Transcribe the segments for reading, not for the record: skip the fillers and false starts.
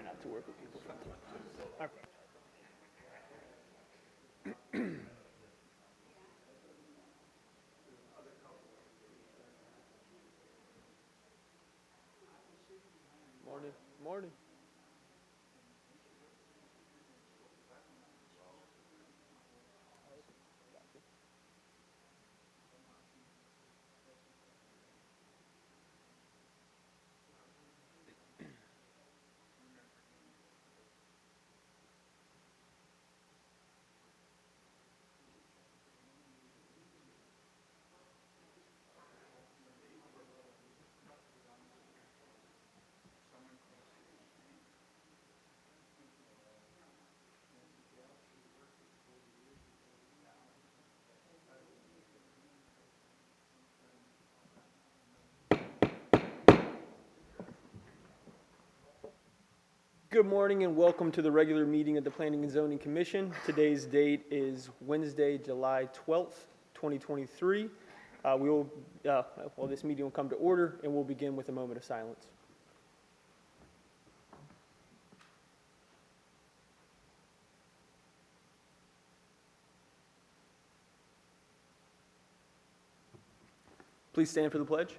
try not to work with people. Okay. Morning, morning. Good morning and welcome to the regular meeting of the Planning and Zoning Commission. Today's date is Wednesday, July 12th, 2023. This meeting will come to order and we'll begin with a moment of silence. Please stand for the pledge.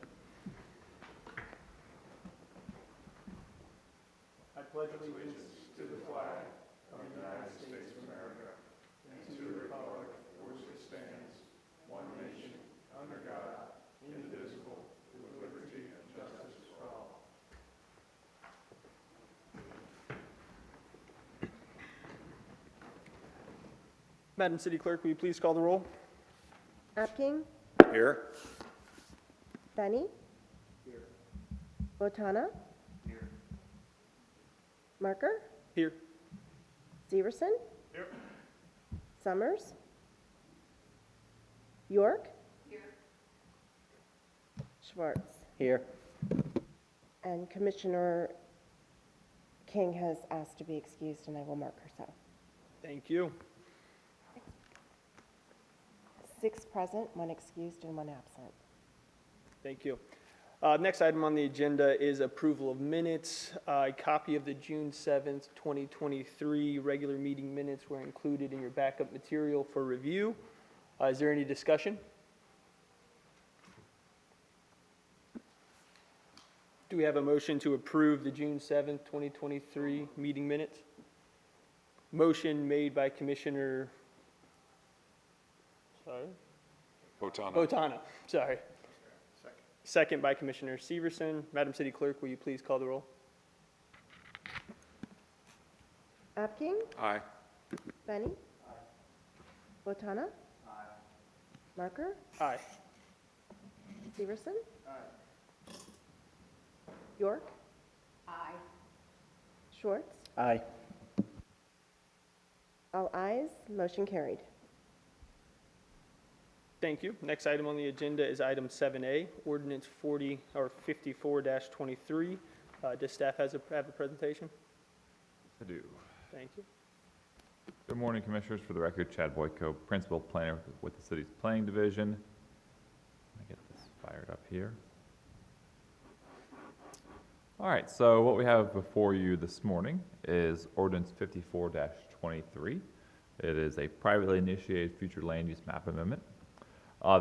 I pledge allegiance to the flag of the United States of America and to the republic for which it stands, one nation, under God, indivisible, with liberty and justice for all. Madam City Clerk, will you please call the roll? Apking? Here. Benny? Here. Botana? Here. Marker? Here. Severson? Here. Summers? York? Here. Schwartz? Here. And Commissioner King has asked to be excused, and I will mark her so. Thank you. 6 present, 1 excused, and 1 absent. Thank you. Next item on the agenda is approval of minutes. A copy of the June 7th, 2023 regular meeting minutes were included in your backup material for review. Is there any discussion? Do we have a motion to approve the June 7th, 2023 meeting minutes? Motion made by Commissioner Botana. Sorry. Second by Commissioner Severson. Madam City Clerk, will you please call the roll? Apking? Aye. Benny? Botana? Marker? Aye. Severson? York? Aye. Schwartz? Aye. All ayes, motion carried. Thank you. Next item on the agenda is item 7A, ordinance 54-23. Does staff have a presentation? I do. Thank you. Good morning, Commissioners. For the record, Chad Boyko, Principal Planner with the City's Planning Division. Let me get this fired up here. All right, so what we have before you this morning is ordinance 54-23. It is a privately initiated future land use map amendment.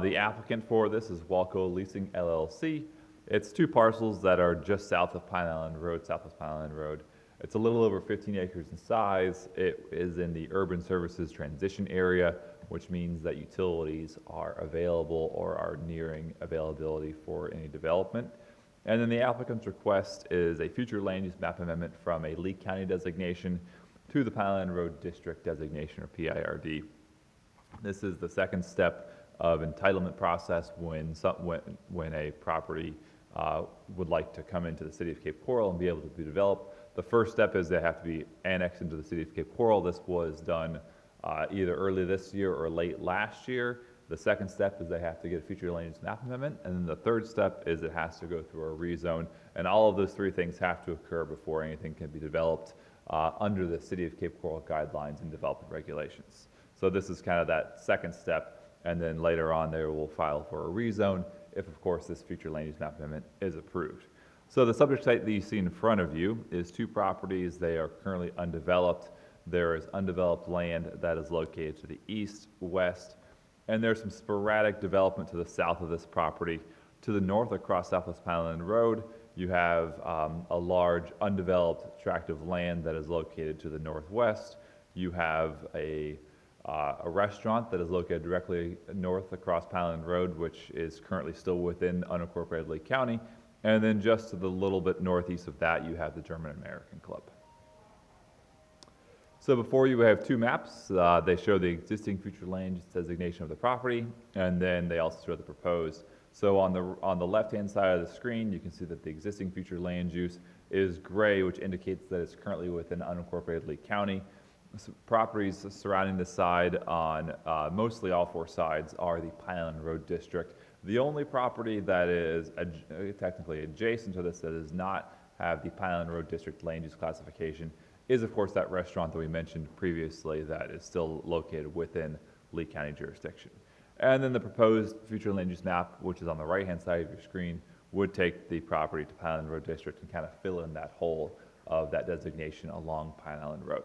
The applicant for this is Walco Leasing LLC. It's 2 parcels that are just south of Pine Island Road, southwest Pine Island Road. It's a little over 15 acres in size. It is in the urban services transition area, which means that utilities are available or are nearing availability for any development. And then the applicant's request is a future land use map amendment from a Lee County designation to the Pine Island Road District designation, or PIRD. This is the second step of entitlement process when a property would like to come into the city of Cape Coral and be able to be developed. The first step is they have to be annexed into the city of Cape Coral. This was done either early this year or late last year. The second step is they have to get a future land use map amendment, and then the third step is it has to go through a rezone, and all of those 3 things have to occur before anything can be developed under the city of Cape Coral guidelines and development regulations. So this is kind of that second step. And then later on, they will file for a rezone if, of course, this future land use map amendment is approved. So the subject site that you see in front of you is two properties. They are currently undeveloped. There is undeveloped land that is located to the east, west, and there's some sporadic development to the south of this property. To the north across Southwest Pineland Road, you have a large undeveloped tract of land that is located to the northwest. You have a restaurant that is located directly north across Pineland Road, which is currently still within unincorporated Lee County. And then just to the little bit northeast of that, you have the German American Club. So before you have two maps. They show the existing future land use designation of the property, and then they also show the proposed. So on the left-hand side of the screen, you can see that the existing future land use is gray, which indicates that it's currently within unincorporated Lee County. So properties surrounding the side on mostly all four sides are the Pineland Road District. The only property that is technically adjacent to this that does not have the Pineland Road District land use classification is, of course, that restaurant that we mentioned previously that is still located within Lee County jurisdiction. And then the proposed future land use map, which is on the right-hand side of your screen, would take the property to Pineland Road District and kind of fill in that hole of that designation along Pine Island Road.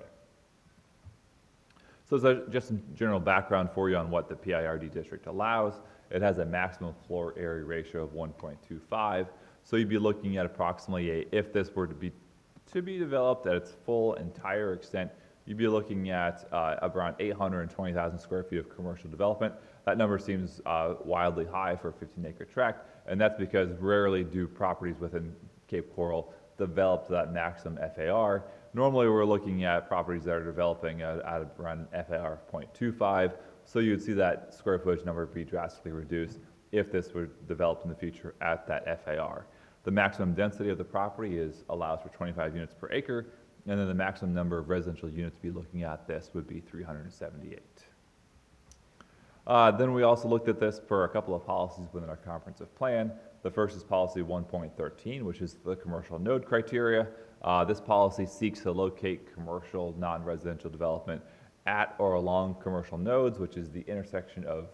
So just some general background for you on what the PIRD district allows. It has a maximum floor area ratio of 1.25. So you'd be looking at approximately, if this were to be developed at its full entire extent, you'd be looking at around 820,000 square feet of commercial development. That number seems wildly high for a 15-acre tract, and that's because rarely do properties within Cape Coral develop to that maximum FAR. Normally, we're looking at properties that are developing at around an FAR of 0.25, so you'd see that square footage number be drastically reduced if this were developed in the future at that FAR. The maximum density of the property allows for 25 units per acre, and then the maximum number of residential units to be looking at this would be 378. Then we also looked at this for a couple of policies within our comprehensive plan. The first is policy 1.13, which is the commercial node criteria. This policy seeks to locate commercial non-residential development at or along commercial nodes, which is the intersection of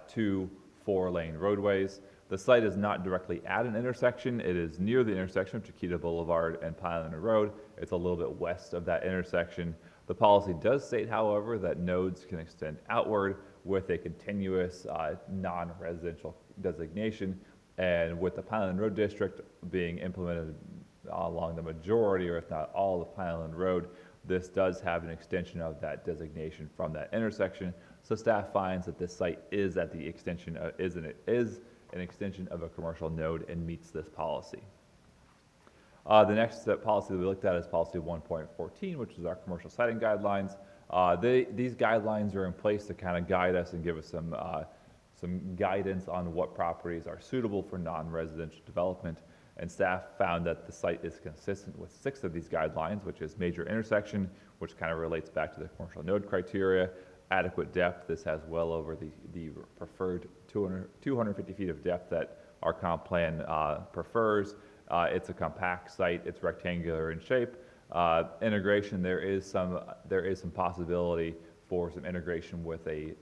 two 4-lane roadways. The site is not directly at an intersection. It is near the intersection of Chiquita Boulevard and Pineland Road. It's a little bit west of that intersection. The policy does state, however, that nodes can extend outward with a continuous non-residential designation, and with the Pineland Road District being implemented along the majority, or if not all, of Pineland Road, this does have an extension of that designation from that intersection. So staff finds that this site is at the extension is an extension of a commercial node and meets this policy. The next policy that we looked at is policy 1.14, which is our commercial siting guidelines. These guidelines are in place to kind of guide us and give us some guidance on what properties are suitable for non-residential development. And staff found that the site is consistent with 6 of these guidelines, which is major intersection, which kind of relates back to the commercial node criteria. Adequate depth, this has well over the preferred 250 feet of depth that our comp plan prefers. It's a compact site, it's rectangular in shape. Integration, there is some possibility for some integration with a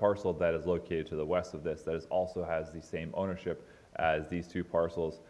parcel that is located to the west of this that also has the same ownership as these two parcels.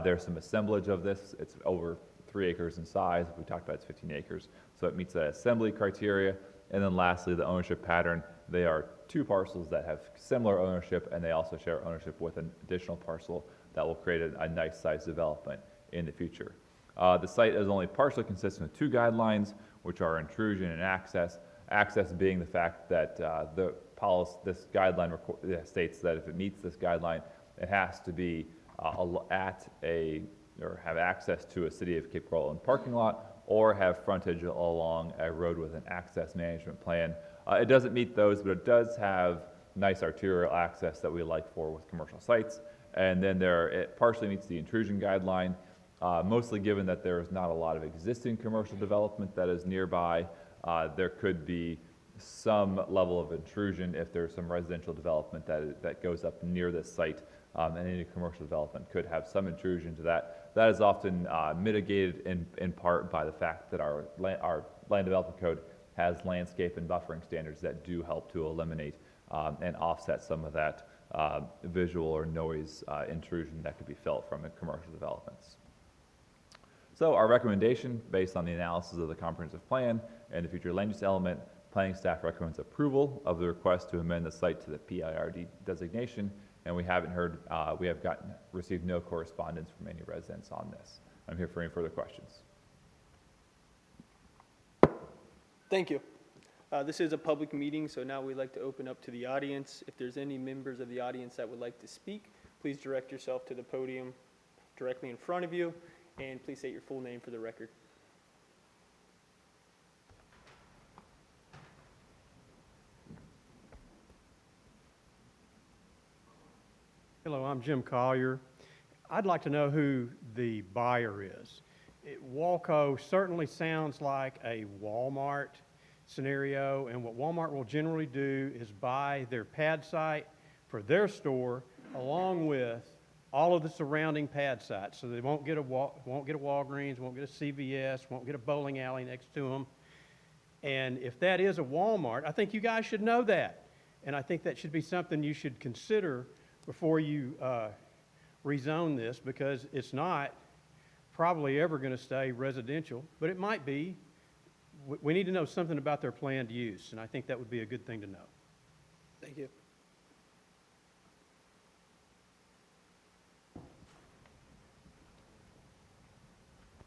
There's some assemblage of this. It's over 3 acres in size. We talked about it's 15 acres, so it meets that assembly criteria. And then lastly, the ownership pattern. They are 2 parcels that have similar ownership, and they also share ownership with an additional parcel that will create a nice size development in the future. The site is only partially consistent with 2 guidelines, which are intrusion and access. Access being the fact that this guideline states that if it meets this guideline, it has to be have access to a City of Cape Coral owned parking lot, or have frontage along a road with an access management plan. It doesn't meet those, but it does have nice arterial access that we like for with commercial sites. And then it partially meets the intrusion guideline, mostly given that there is not a lot of existing commercial development that is nearby. There could be some level of intrusion if there's some residential development that goes up near this site, and any commercial development could have some intrusion to that. That is often mitigated in part by the fact that our land development code has landscape and buffering standards that do help to eliminate and offset some of that visual or noise intrusion that could be felt from commercial developments. So our recommendation, based on the analysis of the comprehensive plan and the future land use element, planning staff recommends approval of the request to amend the site to the PIRD designation, and we have received no correspondence from any residents on this. I'm here for any further questions. Thank you. This is a public meeting, so now we'd like to open up to the audience. If there's any members of the audience that would like to speak, please direct yourself to the podium directly in front of you, and please state your full name for the record. Hello, I'm Jim Collier. I'd like to know who the buyer is. Walco certainly sounds like a Walmart scenario, and what Walmart will generally do is buy their pad site for their store along with all of the surrounding pad sites. So they won't get a Walgreens, won't get a CVS, won't get a bowling alley next to them. And if that is a Walmart, I think you guys should know that. And I think that should be something you should consider before you rezone this, because it's not probably ever going to stay residential, but it might be. We need to know something about their planned use, and I think that would be a good thing to know. Thank you.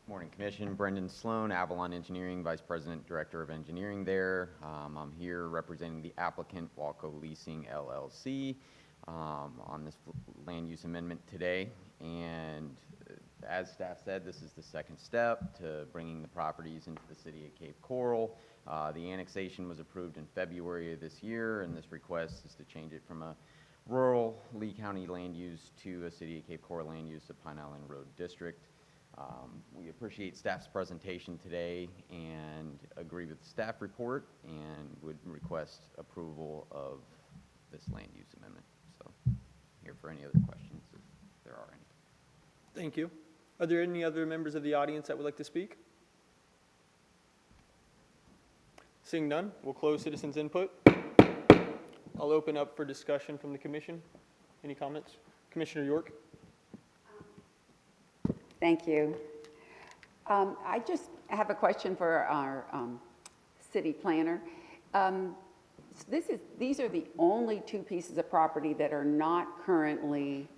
Morning, Commission. Brendan Sloan, Avalon Engineering, Vice President, Director of Engineering there. I'm here representing the applicant, Walco Leasing LLC, on this land use amendment today. And as staff said, this is the second step to bringing the properties into the city of Cape Coral. The annexation was approved in February of this year, and this request is to change it from a rural Lee County land use to a city of Cape Coral land use of Pine Island Road District. We appreciate staff's presentation today and agree with the staff report and would request approval of this land use amendment. So, here for any other questions if there are any. Thank you. Are there any other members of the audience that would like to speak? Seeing none, we'll close citizens' input. I'll open up for discussion from the commission. Any comments? Commissioner York? Thank you. I just have a question for our city planner. These are the only two pieces of property that are not currently,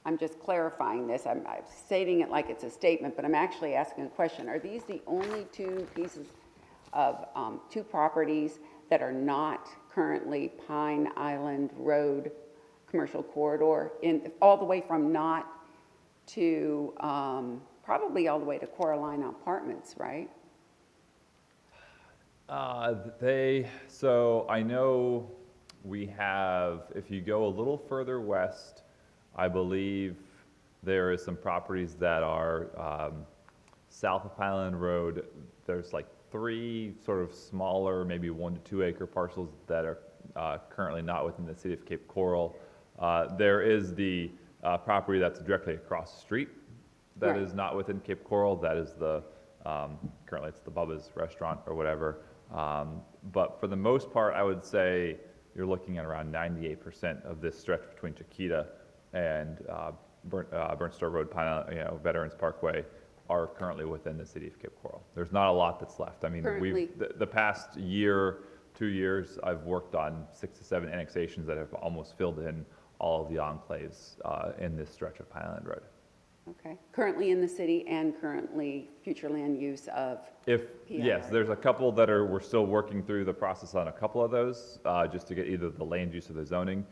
I'm just clarifying this, I'm stating it like it's a statement, but I'm actually asking a question. Are these the only two pieces of two properties that are not currently Pine Island Road commercial corridor, all the way from not to probably all the way to Coralina Apartments, right? So I know we have, if you go a little further west, I believe there is some properties that are south of Pine Island Road. There's like 3 sort of smaller, maybe 1 to 2 acre parcels that are currently not within the city of Cape Coral. There is the property that's directly across the street that Right. is not within Cape Coral. That is the, currently it's the Bubba's restaurant or whatever. But for the most part, I would say you're looking at around 98% of this stretch between Chiquita and Bernstow Road, Pine Island, Veterans Parkway are currently within the city of Cape Coral. There's not a lot that's left. I mean, Currently. the past year, 2 years, I've worked on 6 to 7 annexations that have almost filled in all of the enclaves in this stretch of Pine Island Road. Okay. Currently in the city and currently future land use of Yes, PIR. there's a couple that we're still working through the process on a couple of those, just to get either the land use or the zoning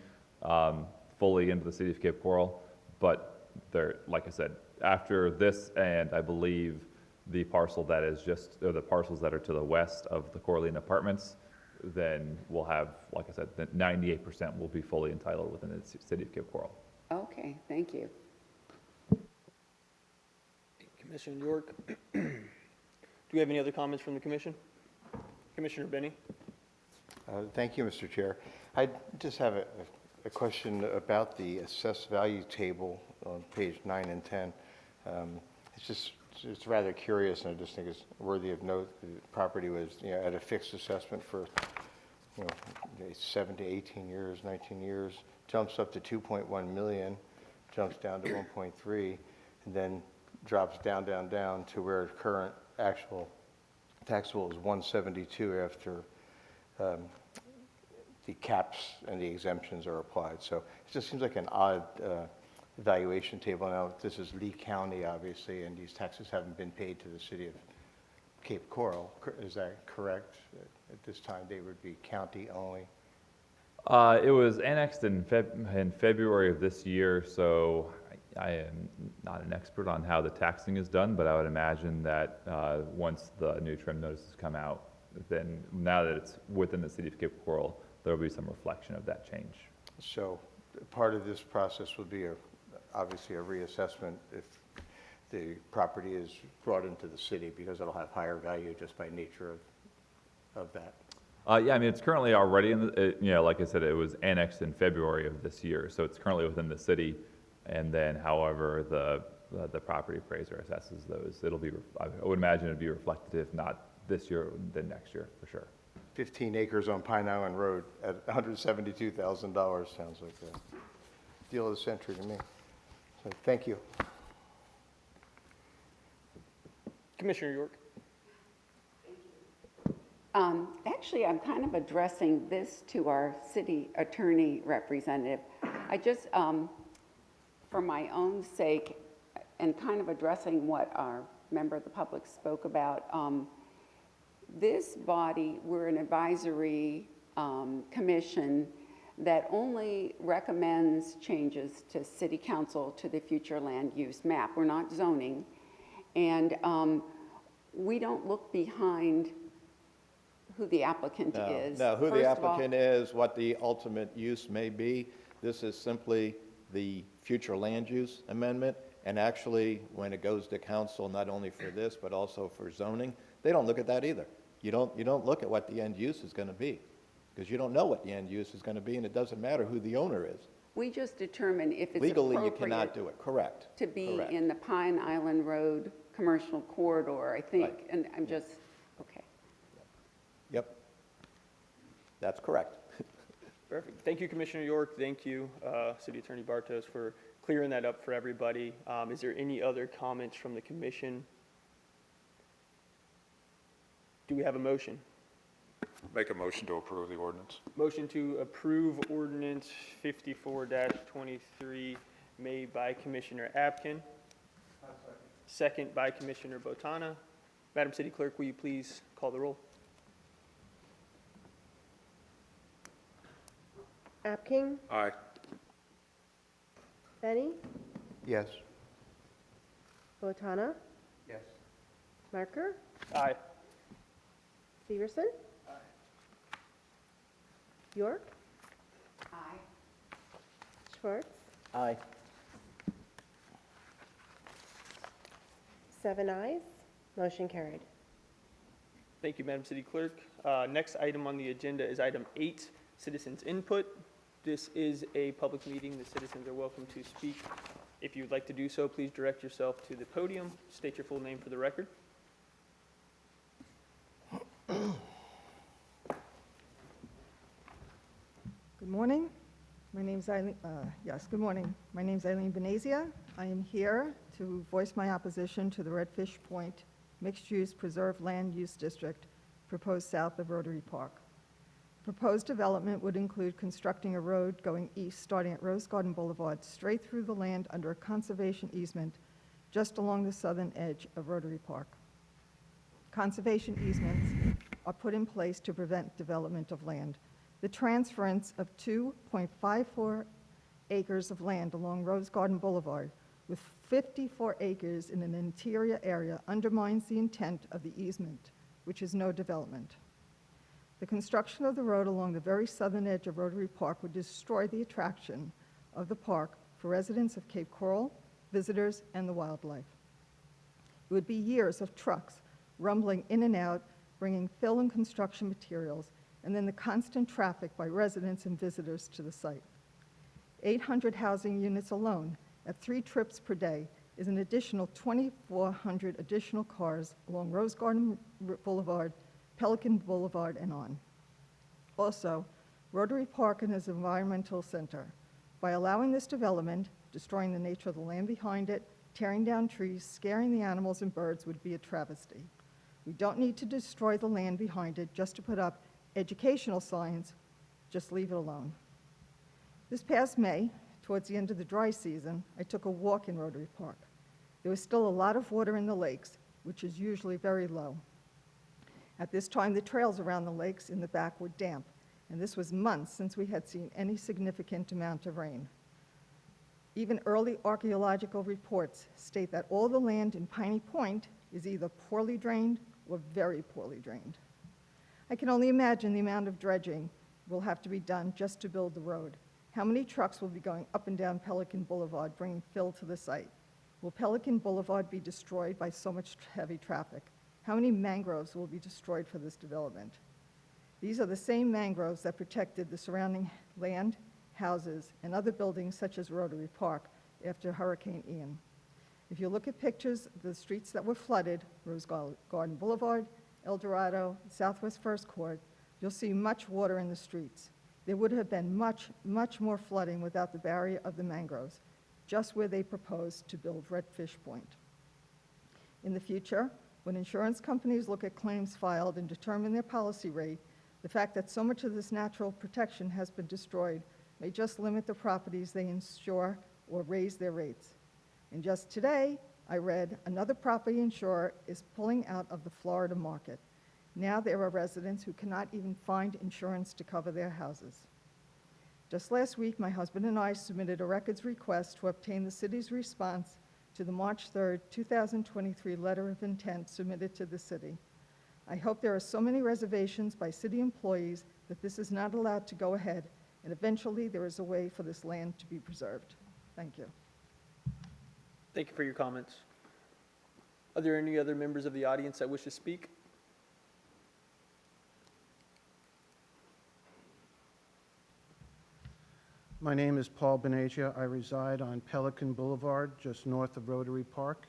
fully into the city of Cape Coral. But there, like I said, after this, and I believe the parcel that is or the parcels that are to the west of the Coralina Apartments, then we'll have, like I said, 98% will be fully entitled within the city of Cape Coral. Okay, thank you. Commissioner York? Do we have any other comments from the commission? Commissioner Benny? Thank you, Mr. Chair. I just have a question about the assessed value table on page 9 and 10. It's rather curious, and I just think it's worthy of note. The property was, at a fixed assessment for you know, 7 to 18 years, 19 years, jumps up to 2.1 million, jumps down to 1.3, and then drops down, down, down to where current actual taxable is 172 after the caps and the exemptions are applied. So it just seems like an odd valuation table. Now, this is Lee County, obviously, and these taxes haven't been paid to the city of Cape Coral. Is that correct? At this time, they would be county only? It was annexed in February of this year, so I am not an expert on how the taxing is done, but I would imagine that once the new trim notices come out, then now that it's within the city of Cape Coral, there will be some reflection of that change. So part of this process would be obviously a reassessment if the property is brought into the city, because it'll have higher value just by nature of that. Yeah, I mean, it's currently already in the, you know, like I said, it was annexed in February of this year, so it's currently within the city. And then, however, the property appraiser assesses those, it'll be, I would imagine it'd be reflected, if not this year, then next year, for sure. 15 acres on Pine Island Road at $172,000 sounds like a deal of the century to me. So thank you. Commissioner York. Actually, I'm kind of addressing this to our city attorney representative. I just, for my own sake, and kind of addressing what our member of the public spoke about, this body, we're an advisory commission that only recommends changes to city council to the future land use map. We're not zoning. And we don't look behind who the applicant is. No, who the First of all- applicant is, what the ultimate use may be. This is simply the future land use amendment. And actually, when it goes to council, not only for this, but also for zoning, they don't look at that either. You don't look at what the end use is going to be, because you don't know what the end use is going to be, and it doesn't matter who the owner is. We just determine if it's Legally, you appropriate cannot do it, correct. to be Correct. in the Pine Island Road commercial corridor, I think. Right. And I'm just, okay. Yep. That's correct. Perfect. Thank you, Commissioner York. Thank you, City Attorney Bartos, for clearing that up for everybody. Is there any other comments from the commission? Do we have a motion? Make a motion to approve the ordinance. Motion to approve ordinance 54-23 made by Commissioner Apkin. Second by Commissioner Botana. Madam City Clerk, will you please call the roll? Apking, Aye. Benny, Yes? Botana, Yes. Marker, Aye. Severson. York, Aye. Schwartz, Aye. 7 ayes, motion carried. Thank you, Madam City Clerk. Next item on the agenda is item 8, citizens' input. This is a public meeting. The citizens are welcome to speak. If you would like to do so, please direct yourself to the podium. State your full name for the record. Good morning. My name's Eileen, good morning. My name's Eileen Benazia. I am here to voice my opposition to the Redfish Point Mixed-Use Preserved Land Use District proposed south of Rotary Park. Proposed development would include constructing a road going east starting at Rose Garden Boulevard straight through the land under a conservation easement just along the southern edge of Rotary Park. Conservation easements are put in place to prevent development of land. The transference of 2.54 acres of land along Rose Garden Boulevard with 54 acres in an interior area undermines the intent of the easement, which is no development. The construction of the road along the very southern edge of Rotary Park would destroy the attraction of the park for residents of Cape Coral, visitors, and the wildlife. It would be years of trucks rumbling in and out, bringing fill and construction materials, and then the constant traffic by residents and visitors to the site. 800 housing units alone at 3 trips per day is an additional 2,400 additional cars along Rose Garden Boulevard, Pelican Boulevard, and on. Also, Rotary Park and its environmental center. By allowing this development, destroying the nature of the land behind it, tearing down trees, scaring the animals and birds would be a travesty. We don't need to destroy the land behind it just to put up educational signs. Just leave it alone. This past May, towards the end of the dry season, I took a walk in Rotary Park. There was still a lot of water in the lakes, which is usually very low. At this time, the trails around the lakes in the back were damp, and this was months since we had seen any significant amount of rain. Even early archaeological reports state that all the land in Piney Point is either poorly drained or very poorly drained. I can only imagine the amount of dredging will have to be done just to build the road. How many trucks will be going up and down Pelican Boulevard bringing fill to the site? Will Pelican Boulevard be destroyed by so much heavy traffic? How many mangroves will be destroyed for this development? These are the same mangroves that protected the surrounding land, houses, and other buildings such as Rotary Park after Hurricane Ian. If you look at pictures of the streets that were flooded, Rose Garden Boulevard, El Dorado, Southwest First Court, you'll see much water in the streets. There would have been much, much more flooding without the barrier of the mangroves, just where they proposed to build Redfish Point. In the future, when insurance companies look at claims filed and determine their policy rate, the fact that so much of this natural protection has been destroyed may just limit the properties they insure or raise their rates. And just today, I read another property insurer is pulling out of the Florida market. Now there are residents who cannot even find insurance to cover their houses. Just last week, my husband and I submitted a records request to obtain the city's response to the March 3rd, 2023 letter of intent submitted to the city. I hope there are so many reservations by city employees that this is not allowed to go ahead, and eventually there is a way for this land to be preserved. Thank you. Thank you for your comments. Are there any other members of the audience that wish to speak? My name is Paul Benagia. I reside on Pelican Boulevard, just north of Rotary Park.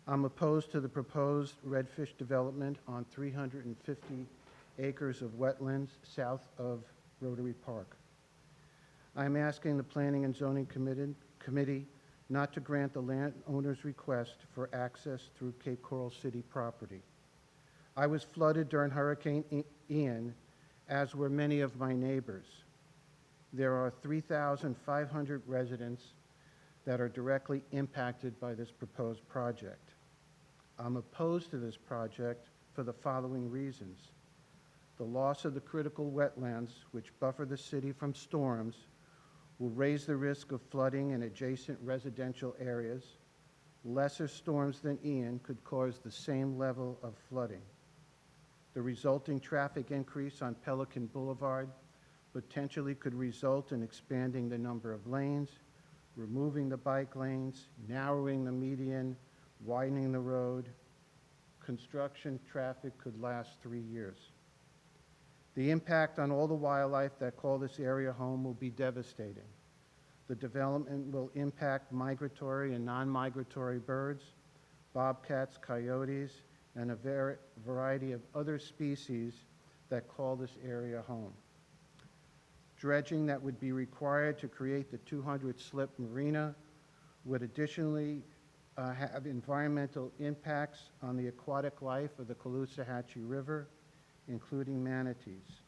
I'm opposed to the proposed redfish development on 350 acres of wetlands south of Rotary Park. I'm asking the Planning and Zoning Committee not to grant the landowner's request for access through Cape Coral City property. I was flooded during Hurricane Ian, as were many of my neighbors. There are 3,500 residents that are directly impacted by this proposed project. I'm opposed to this project for the following reasons. The loss of the critical wetlands, which buffer the city from storms, will raise the risk of flooding in adjacent residential areas. Lesser storms than Ian could cause the same level of flooding. The resulting traffic increase on Pelican Boulevard potentially could result in expanding the number of lanes, removing the bike lanes, narrowing the median, widening the road. Construction traffic could last 3 years. The impact on all the wildlife that call this area home will be devastating. The development will impact migratory and non-migratory birds, bobcats, coyotes, and a variety of other species that call this area home. Dredging that would be required to create the 200-slip marina would additionally have environmental impacts on the aquatic life of the Caloosahatchee River, including manatees.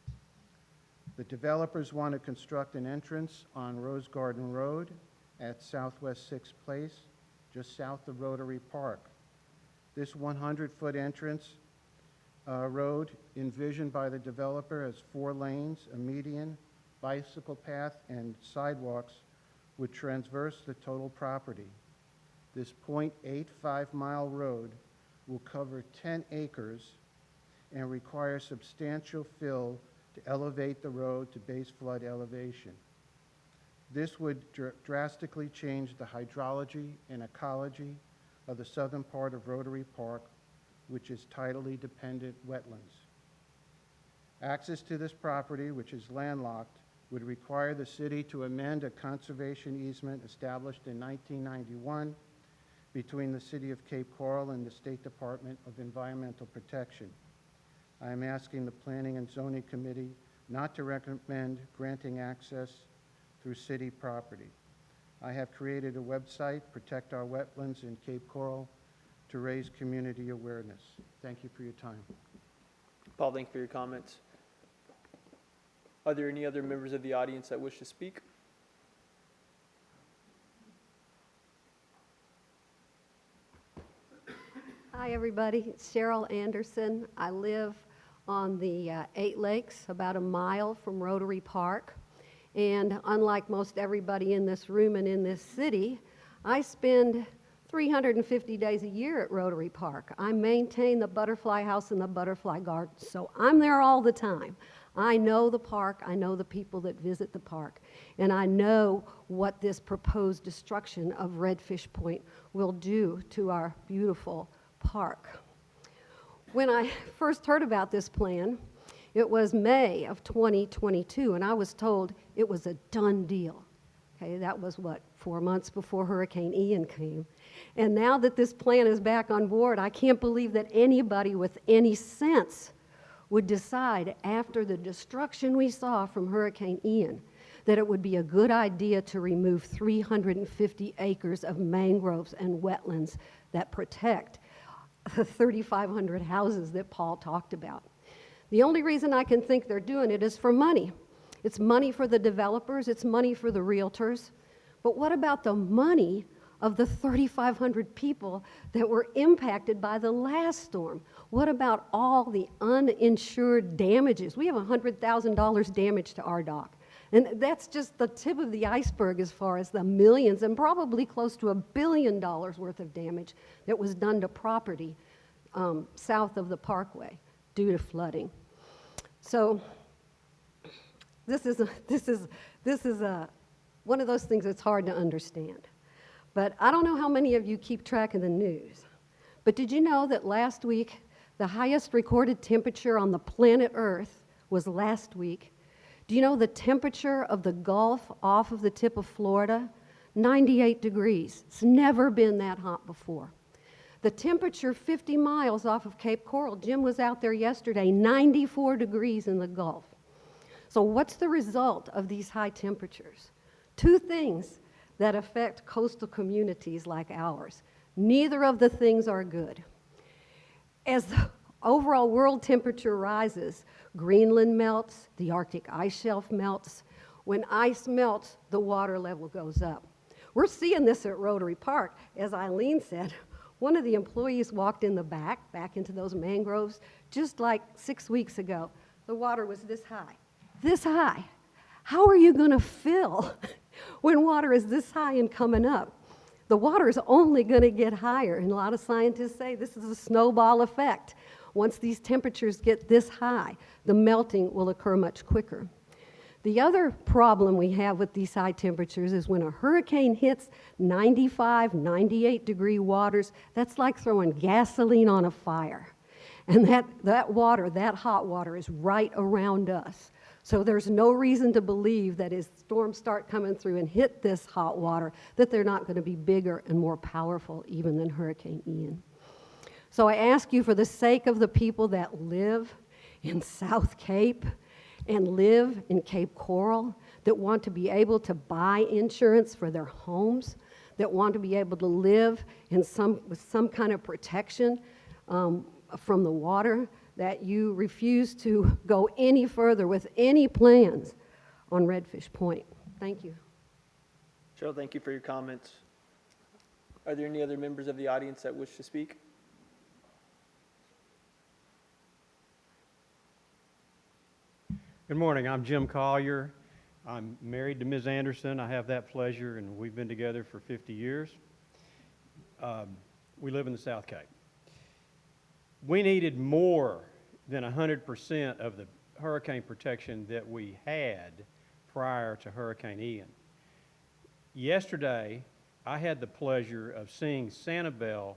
The developers want to construct an entrance on Rose Garden Road at Southwest 6th Place, just south of Rotary Park. This 100-foot entrance road, envisioned by the developer as 4 lanes, a median, bicycle path, and sidewalks, would transverse the total property. This 0.85-mile road will cover 10 acres and require substantial fill to elevate the road to base flood elevation. This would drastically change the hydrology and ecology of the southern part of Rotary Park, which is tidally dependent wetlands. Access to this property, which is landlocked, would require the city to amend a conservation easement established in 1991 between the City of Cape Coral and the State Department of Environmental Protection. I am asking the Planning and Zoning Committee not to recommend granting access through city property. I have created a website, Protect Our Wetlands in Cape Coral, to raise community awareness. Thank you for your time. Paul, thank you for your comments. Are there any other members of the audience that wish to speak? Hi, everybody. It's Cheryl Anderson. I live on the 8 Lakes, about a mile from Rotary Park. And unlike most everybody in this room and in this city, I spend 350 days a year at Rotary Park. I maintain the butterfly house and the butterfly garden, so I'm there all the time. I know the park, I know the people that visit the park, and I know what this proposed destruction of Redfish Point will do to our beautiful park. When I first heard about this plan, it was May of 2022, and I was told it was a done deal. Okay, that was what, 4 months before Hurricane Ian came. And now that this plan is back on board, I can't believe that anybody with any sense would decide after the destruction we saw from Hurricane Ian that it would be a good idea to remove 350 acres of mangroves and wetlands that protect the 3,500 houses that Paul talked about. The only reason I can think they're doing it is for money. It's money for the developers, it's money for the realtors. But what about the money of the 3,500 people that were impacted by the last storm? What about all the uninsured damages? We have $100,000 damage to our dock. And that's just the tip of the iceberg as far as the millions and probably close to $1 billion worth of damage that was done to property south of the parkway due to flooding. So this is one of those things that's hard to understand. But I don't know how many of you keep track of the news. But did you know that last week the highest recorded temperature on the planet Earth was last week? Do you know the temperature of the Gulf off of the tip of Florida? 98 degrees. It's never been that hot before. The temperature 50 miles off of Cape Coral, Jim was out there yesterday, 94 degrees in the Gulf. So what's the result of these high temperatures? Two things that affect coastal communities like ours. Neither of the things are good. As the overall world temperature rises, Greenland melts, the Arctic ice shelf melts. When ice melts, the water level goes up. We're seeing this at Rotary Park. As Eileen said, one of the employees walked in the back into those mangroves, just like 6 weeks ago. The water was this high. This high. How are you going to fill when water is this high and coming up? The water is only going to get higher, and a lot of scientists say this is a snowball effect. Once these temperatures get this high, the melting will occur much quicker. The other problem we have with these high temperatures is when a hurricane hits 95, 98 degree waters, that's like throwing gasoline on a fire. And that water, that hot water, is right around us. So there's no reason to believe that as storms start coming through and hit this hot water, that they're not going to be bigger and more powerful even than Hurricane Ian. So I ask you, for the sake of the people that live in South Cape and live in Cape Coral, that want to be able to buy insurance for their homes, that want to be able to live with some kind of protection from the water, that you refuse to go any further with any plans on Redfish Point. Thank you. Cheryl, thank you for your comments. Are there any other members of the audience that wish to speak? Good morning. I'm Jim Collier. I'm married to Ms. Anderson. I have that pleasure, and we've been together for 50 years. We live in the South Cape. We needed more than 100% of the hurricane protection that we had prior to Hurricane Ian. Yesterday, I had the pleasure of seeing Sanibel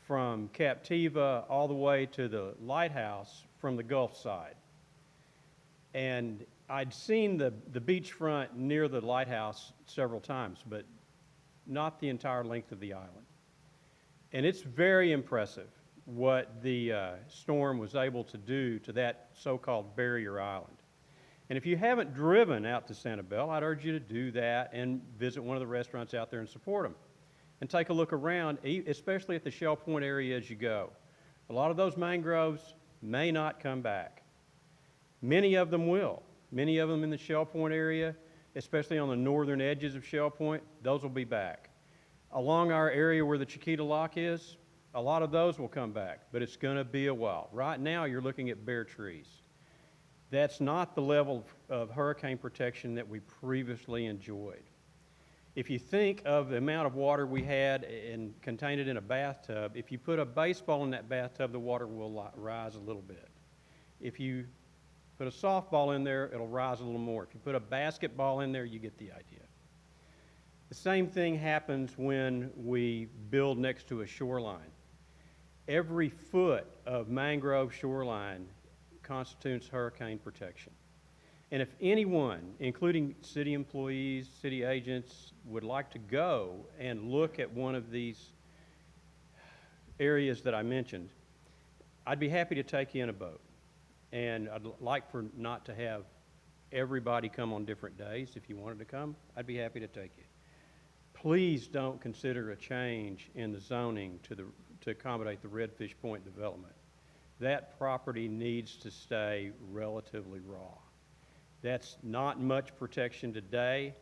from Captiva all the way to the lighthouse from the Gulf side. And I'd seen the beachfront near the lighthouse several times, but not the entire length of the island. And it's very impressive what the storm was able to do to that so-called barrier island. And if you haven't driven out to Sanibel, I'd urge you to do that and visit one of the restaurants out there and support them. And take a look around, especially at the Shell Point area as you go. A lot of those mangroves may not come back. Many of them will. Many of them in the Shell Point area, especially on the northern edges of Shell Point, those will be back. Along our area where the Chiquita Lock is, a lot of those will come back, but it's going to be a while. Right now, you're looking at bare trees. That's not the level of hurricane protection that we previously enjoyed. If you think of the amount of water we had and contained it in a bathtub, if you put a baseball in that bathtub, the water will rise a little bit. If you put a softball in there, it'll rise a little more. If you put a basketball in there, you get the idea. The same thing happens when we build next to a shoreline. Every foot of mangrove shoreline constitutes hurricane protection. And if anyone, including city employees, city agents, would like to go and look at one of these areas that I mentioned, I'd be happy to take you in a boat. And I'd like for not to have everybody come on different days. If you wanted to come, I'd be happy to take you. Please don't consider a change in the zoning to accommodate the Redfish Point development. That property needs to stay relatively raw. That's not much protection today,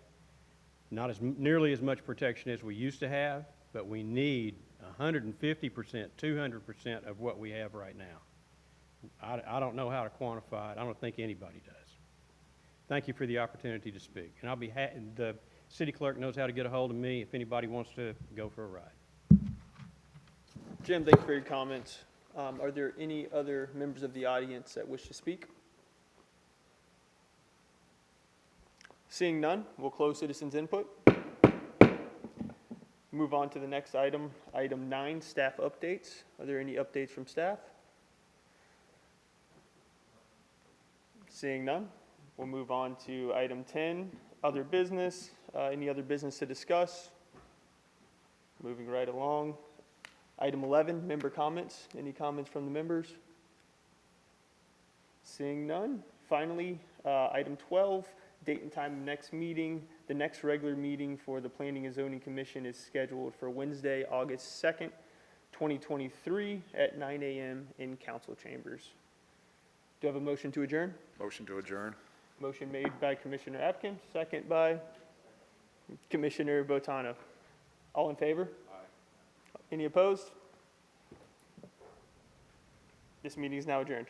not nearly as much protection as we used to have, but we need 150%, 200% of what we have right now. I don't know how to quantify it. I don't think anybody does. Thank you for the opportunity to speak. And I'll be the city clerk knows how to get a hold of me if anybody wants to go for a ride. Jim, thanks for your comments. Are there any other members of the audience that wish to speak? Seeing none, we'll close citizens' input. Move on to the next item, item 9, staff updates. Are there any updates from staff? Seeing none, we'll move on to item 10, other business. Any other business to discuss? Moving right along. Item 11, member comments. Any comments from the members? Seeing none. Finally, item 12, date and time of next meeting. The next regular meeting for the Planning and Zoning Commission is scheduled for Wednesday, August 2nd, 2023 at 9 a.m. in council chambers. Do you have a motion to adjourn? Motion to adjourn. Motion made by Commissioner Apkin, second by Commissioner Botano. All in favor? Aye. Any opposed? This meeting is now adjourned.